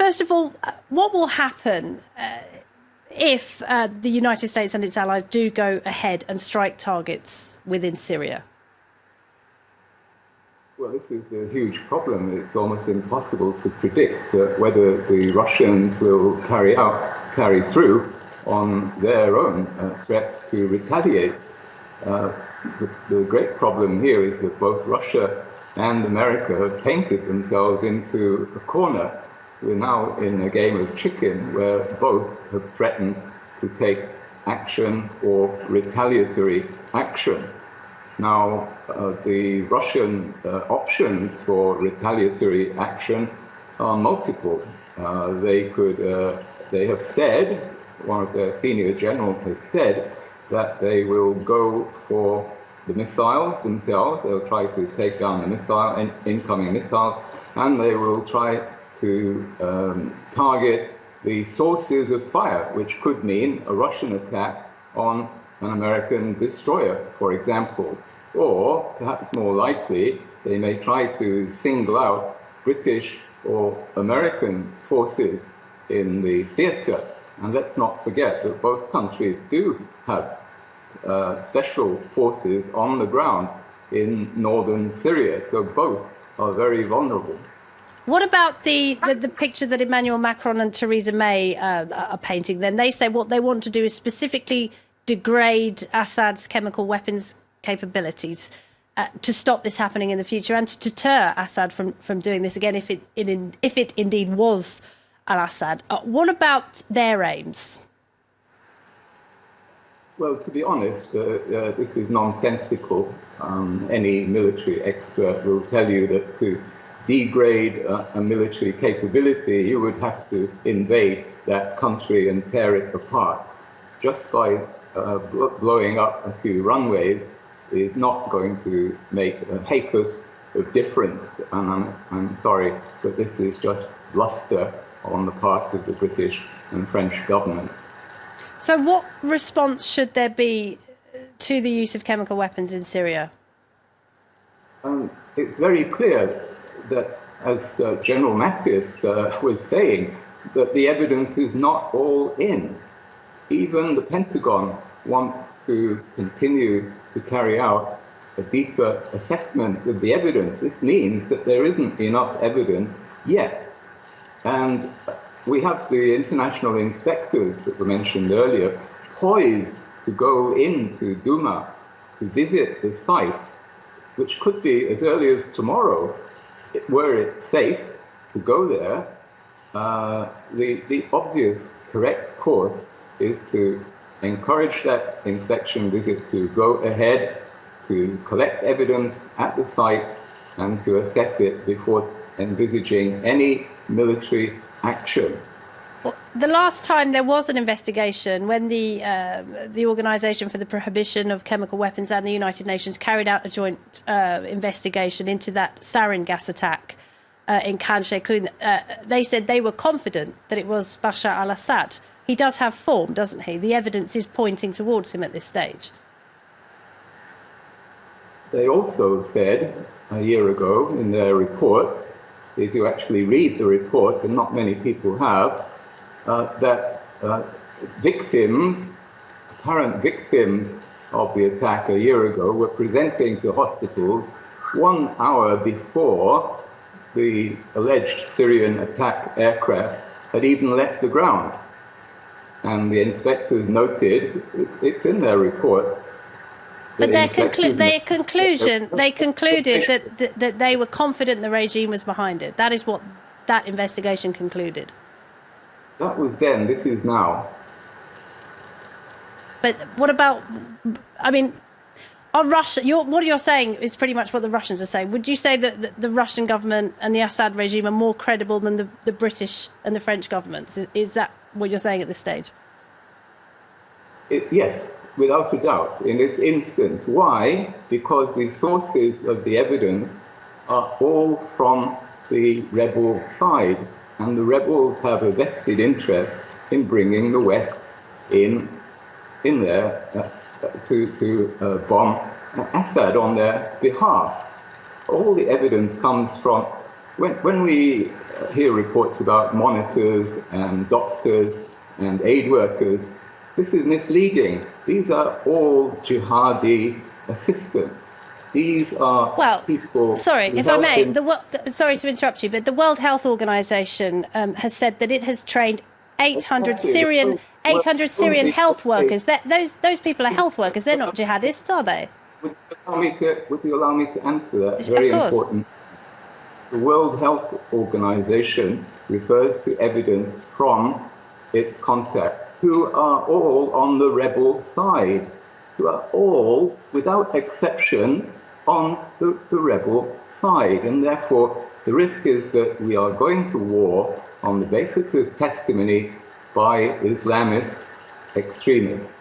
first of all, what will happen if the United States and its allies do go ahead and strike targets within Syria? Well, this is a huge problem. It's almost impossible to predict whether the Russians will carry through on their own threats to retaliate. The great problem here is that both Russia and America have painted themselves into a corner. We're now in a game of chicken where both have threatened to take action or retaliatory action. Now, the Russian options for retaliatory action are multiple. They have said, one of their senior generals has said, that they will go for the missiles themselves. They'll try to take down the incoming missiles, and they will try to target the sources of fire, which could mean a Russian attack on an American destroyer, for example. Or, perhaps more likely, they may try to single out British or American forces in the theater. And let's not forget that both countries do have special forces on the ground in northern Syria, so both are very vulnerable. What about the picture that Emmanuel Macron and Theresa May are painting then? They say what they want to do is specifically degrade Assad's chemical weapons capabilities to stop this happening in the future and to deter Assad from doing this again if it indeed was al-Assad. What about their aims? Well, to be honest, this is nonsensical. Any military expert will tell you that to degrade a military capability, you would have to invade that country and tear it apart. Just by blowing up a few runways is not going to make a hacus of difference. And I'm sorry, but this is just bluster on the part of the British and French government. So what response should there be to the use of chemical weapons in Syria? It's very clear that, as General Mattis was saying, that the evidence is not all in. Even the Pentagon wants to continue to carry out a deeper assessment of the evidence. This means that there isn't enough evidence yet. And we have the international inspectors that were mentioned earlier poised to go into Duma to visit the site, which could be as early as tomorrow, were it safe to go there. The obvious correct course is to encourage that inspection visit to go ahead, to collect evidence at the site and to assess it before envisaging any military action. Well, the last time there was an investigation, when the Organisation for the Prohibition of Chemical Weapons and the United Nations carried out a joint investigation into that sarin gas attack in Khan Sheikhoun, they said they were confident that it was Bashar al-Assad. He does have form, doesn't he? The evidence is pointing towards him at this stage. They also said a year ago in their report, if you actually read the report, and not many people have, that victims, apparent victims of the attack a year ago, were presenting to hospitals 1 hour before the alleged Syrian attack aircraft had even left the ground. And the inspectors noted, it's in their report. But they concluded that they were confident the regime was behind it. That is what that investigation concluded. That was then, this is now. But what about, I mean, on Russia, what you're saying is pretty much what the Russians are saying. Would you say that the Russian government and the Assad regime are more credible than the British and the French governments? Is that what you're saying at this stage? Yes, without a doubt. In this instance. Why? Because the sources of the evidence are all from the rebel side. And the rebels have a vested interest in bringing the West in there to bomb Assad on their behalf. All the evidence comes from when we hear reports about monitors and doctors and aid workers, this is misleading. These are all jihadi assistants. These are people. Sorry, who if I help may, in- sorry to interrupt you, but the World Health Organization has said that it has trained 800 Exactly. Syrian health workers. Those people are health workers. They're not jihadists, are they? Would you allow me to answer that? Of Very course. important. The World Health Organization refers to evidence from its contacts, who are all on the rebel side, who are all, without exception, on the rebel side. And therefore, the risk is that we are going to war on the basis of testimony by Islamist extremists.